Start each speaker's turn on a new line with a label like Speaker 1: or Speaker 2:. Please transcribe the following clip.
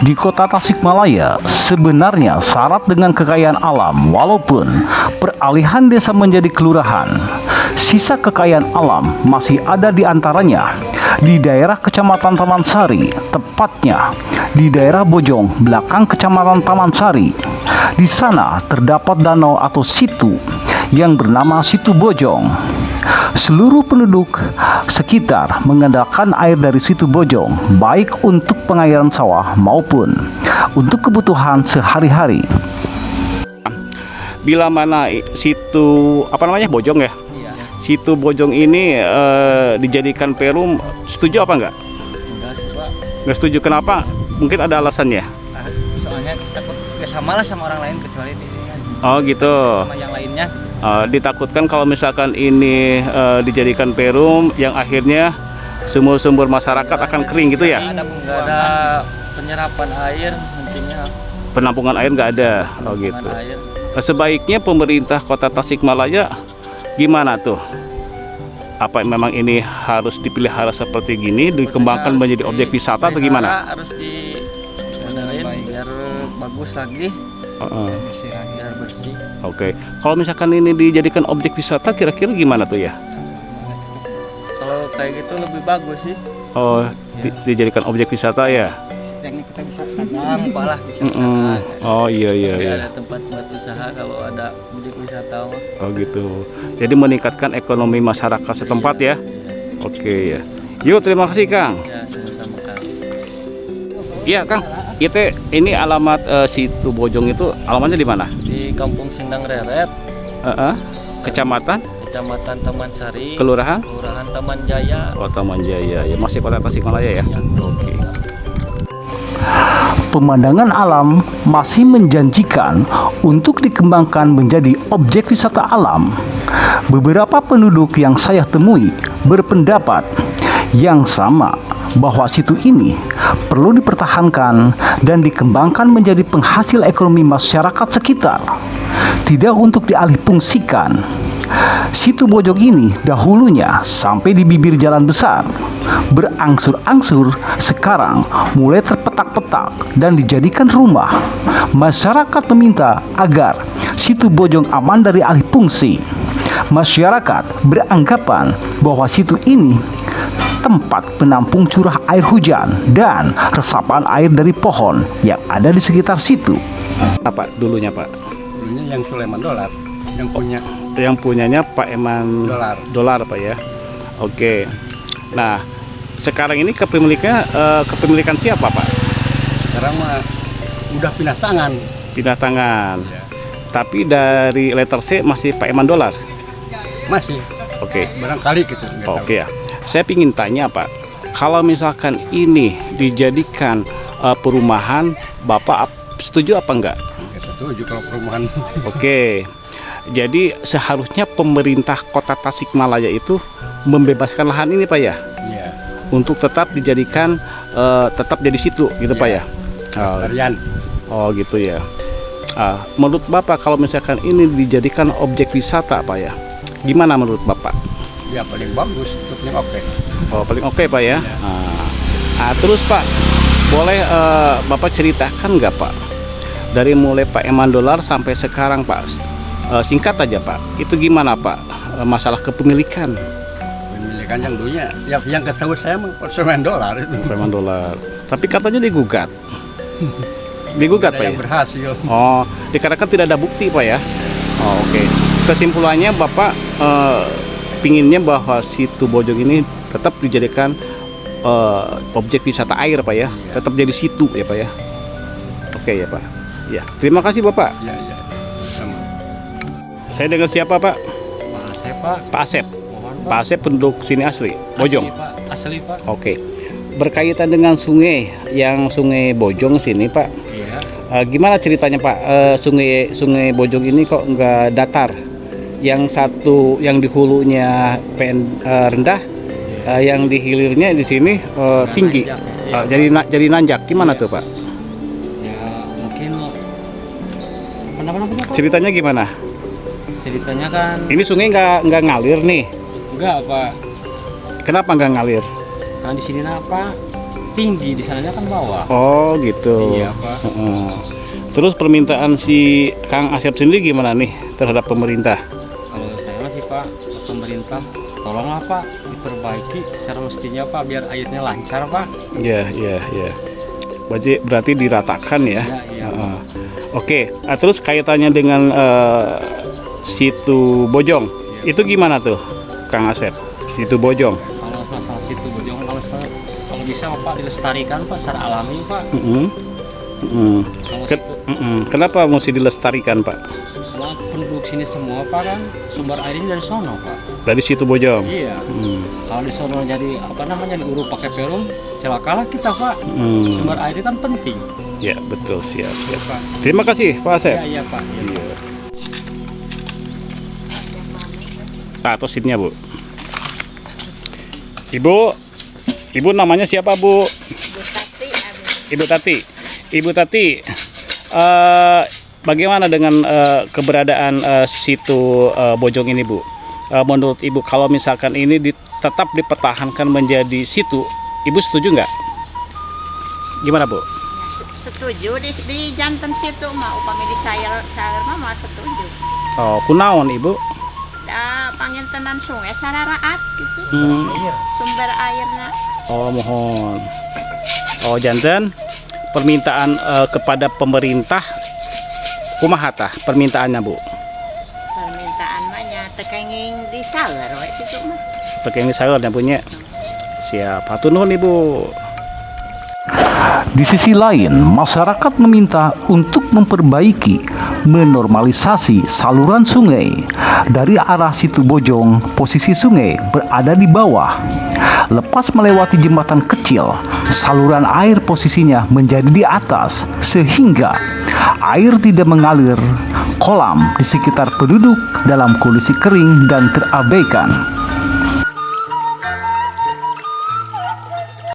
Speaker 1: Di kota Tasikmalaya sebenarnya syarat dengan kekayaan alam, walaupun peralihan desa menjadi kelurahan, sisa kekayaan alam masih ada di antaranya di daerah Kecamatan Taman Sari, tepatnya di daerah Bojong belakang Kecamatan Taman Sari. Di sana terdapat danau atau situ yang bernama Situ Bojong. Seluruh penduduk sekitar mengandalkan air dari Situ Bojong, baik untuk pengairan sawah maupun untuk kebutuhan sehari-hari.
Speaker 2: Bila mana situ Bojong ya?
Speaker 3: Iya.
Speaker 2: Situ Bojong ini dijadikan perum, setuju apa enggak?
Speaker 3: Enggak sih Pak.
Speaker 2: Enggak setuju, kenapa? Mungkin ada alasannya.
Speaker 3: Nah, soalnya takut sama lah sama orang lain kecuali di sini kan.
Speaker 2: Oh gitu.
Speaker 3: Sama yang lainnya.
Speaker 2: Ditakutkan kalau misalkan ini dijadikan perum yang akhirnya sumber-sumber masyarakat akan kering gitu ya?
Speaker 3: Nggak ada penyerapan air nantinya.
Speaker 2: Penampungan air nggak ada. Oh gitu.
Speaker 3: Air.
Speaker 2: Sebaiknya pemerintah Kota Tasikmalaya gimana tuh? Apa memang ini harus dipelihara seperti gini, dikembangkan menjadi objek wisata atau gimana?
Speaker 3: Harus dibenerin biar bagus lagi, biar bersih.
Speaker 2: Oke. Kalau misalkan ini dijadikan objek wisata, kira-kira gimana tuh ya?
Speaker 3: Kalau kayak gitu lebih bagus sih.
Speaker 2: Oh, dijadikan objek wisata ya?
Speaker 3: Yang kita bisa tanam, apalah bisa tanam.
Speaker 2: Oh iya.
Speaker 3: Ada tempat buat usaha kalau ada objek wisata.
Speaker 2: Oh gitu. Jadi meningkatkan ekonomi masyarakat setempat ya? Oke ya. Yuk, terima kasih Kang.
Speaker 3: Ya, sama-sama Kang.
Speaker 2: Iya Kang. Ini alamat Situ Bojong itu alamatnya di mana?
Speaker 3: Di Kampung Sindang Reret,
Speaker 2: Kecamatan?
Speaker 3: Kecamatan Taman Sari,
Speaker 2: Kelurahan?
Speaker 3: Kelurahan Taman Jaya.
Speaker 2: Oh, Taman Jaya. Ya, masih Kota Tasikmalaya ya? Oke.
Speaker 1: Pemandangan alam masih menjanjikan untuk dikembangkan menjadi objek wisata alam. Beberapa penduduk yang saya temui berpendapat yang sama, bahwa situ ini perlu dipertahankan dan dikembangkan menjadi penghasil ekonomi masyarakat sekitar, tidak untuk dialihfungsikan. Situ Bojong ini dahulunya sampai di bibir jalan besar, berangsur-angsur sekarang mulai terpetak-petak dan dijadikan rumah. Masyarakat meminta agar Situ Bojong aman dari alih fungsi. Masyarakat beranggapan bahwa situ ini tempat penampung curah air hujan dan resapan air dari pohon yang ada di sekitar situ.
Speaker 2: Apa dulunya Pak?
Speaker 4: Dulunya yang Sulaiman Dolar yang punya.
Speaker 2: Yang punyanya Pak Eman Dolar Pak ya. Oke. Nah, sekarang ini kepemilikan siapa Pak?
Speaker 4: Sekarang mah udah pindah tangan.
Speaker 2: Pindah tangan.
Speaker 4: Ya.
Speaker 2: Tapi dari letter C masih Pak Eman Dolar.
Speaker 4: Masih.
Speaker 2: Oke.
Speaker 4: Barangkali gitu.
Speaker 2: Oke ya. Saya ingin tanya Pak, kalau misalkan ini dijadikan perumahan, Bapak setuju apa enggak?
Speaker 4: Ya, setuju kalau perumahan.
Speaker 2: Oke. Jadi seharusnya pemerintah Kota Tasikmalaya itu membebaskan lahan ini Pak ya?
Speaker 4: Iya.
Speaker 2: Untuk tetap dijadikan tetap jadi situ gitu Pak ya? Oh gitu ya. Menurut Bapak kalau misalkan ini dijadikan objek wisata Pak ya, gimana menurut Bapak?
Speaker 4: Ya paling bagus, paling oke.
Speaker 2: Oh paling oke Pak ya. Terus Pak, boleh Bapak ceritakan nggak Pak, dari mulai Pak Eman Dolar sampai sekarang Pak, singkat aja Pak, itu gimana Pak masalah kepemilikan?
Speaker 4: Pemilikan yang dulunya, ya yang ketahui saya mah Sulaiman Dolar itu.
Speaker 2: Sulaiman Dolar. Tapi katanya digugat. Digugat Pak ya?
Speaker 4: Yang berhasil.
Speaker 2: Oh, dikarenakan tidak ada bukti Pak ya? Oh, oke. Kesimpulannya Bapak pinginnya bahwa Situ Bojong ini tetap dijadikan objek wisata air Pak ya?
Speaker 4: Iya.
Speaker 2: Tetap jadi situ ya Pak ya? Oke ya Pak. Ya, terima kasih Bapak.
Speaker 4: Ya. Sama.
Speaker 2: Saya dengan siapa Pak?
Speaker 3: Pak Asep Pak.
Speaker 2: Pak Asep.
Speaker 3: Mohon
Speaker 2: Pak Asep penduduk sini asli, Bojong.
Speaker 3: Asli Pak.
Speaker 2: Oke. Berkaitan dengan sungai, yang Sungai Bojong sini Pak.
Speaker 3: Iya.
Speaker 2: Gimana ceritanya Pak? Sungai Bojong ini kok nggak datar? Yang satu yang di hulunya rendah, yang di hilirnya di sini tinggi. Jadi nanjak. Gimana tuh Pak?
Speaker 3: Ya mungkin
Speaker 2: Ceritanya gimana?
Speaker 3: ceritanya kan
Speaker 2: Ini sungai nggak ngalir nih.
Speaker 3: enggak Pak.
Speaker 2: Kenapa nggak ngalir?
Speaker 3: Karena di sini apa?
Speaker 4: tinggi, di sananya kan bawah.
Speaker 2: Oh gitu.
Speaker 4: Iya, Pak.
Speaker 2: Heeh. Terus permintaan si Kang Asep sendiri gimana nih terhadap pemerintah?
Speaker 4: Kalau saya masih Pak, pemerintah tolonglah Pak diperbaiki secara mestinya Pak biar airnya lancar Pak.
Speaker 2: Ya, ya, ya. Berarti diratakan ya.
Speaker 4: Ya, iya.
Speaker 2: Heeh. Oke, terus kaitannya dengan Situ Bojong, itu gimana tuh, Kang Asep? Situ Bojong.
Speaker 4: Kalau masalah situ Bojong kalau bisa Pak dilestarikan Pak secara alami Pak. Kalau situ,
Speaker 2: Kenapa mesti dilestarikan, Pak?
Speaker 4: karena penduduk sini semua Pak kan sumber airnya dari sono Pak.
Speaker 2: Dari Situ Bojong.
Speaker 4: Iya. Kalau di sono jadi diuruk pakai perum, celakalah kita Pak. Sumber air kan penting.
Speaker 2: Ya, betul, siap.
Speaker 4: Pak.
Speaker 2: Terima kasih, Pak Asep.
Speaker 4: Iya Pak. Iya.
Speaker 2: Nah, atau sitnya, Bu. Ibu namanya siapa, Bu? Ibu Tati. Ibu Tati, bagaimana dengan keberadaan Situ Bojong ini, Bu? Menurut Ibu, kalau misalkan ini tetap dipertahankan menjadi situ, Ibu setuju nggak? Gimana, Bu?
Speaker 5: Setuju di jantan situ mah upami di sayur mah setuju.
Speaker 2: Oh, kunaon, Ibu?
Speaker 5: Pangintenan sungai sararaat gitu.
Speaker 2: Iya.
Speaker 5: Sumber airnya.
Speaker 2: Oh, mohon. Oh, jantan permintaan kepada pemerintah kumaha tah permintaannya, Bu?
Speaker 5: Permintaan mah nya tekenging di saeur we situ mah.
Speaker 2: Pakai ini sayur yang punya. Siap. Hatur nuhun, Ibu.
Speaker 1: Di sisi lain, masyarakat meminta untuk memperbaiki, menormalisasi saluran sungai. Dari arah Situ Bojong, posisi sungai berada di bawah. Lepas melewati jembatan kecil, saluran air posisinya menjadi di atas, sehingga air tidak mengalir kolam di sekitar penduduk dalam kondisi kering dan terabaikan.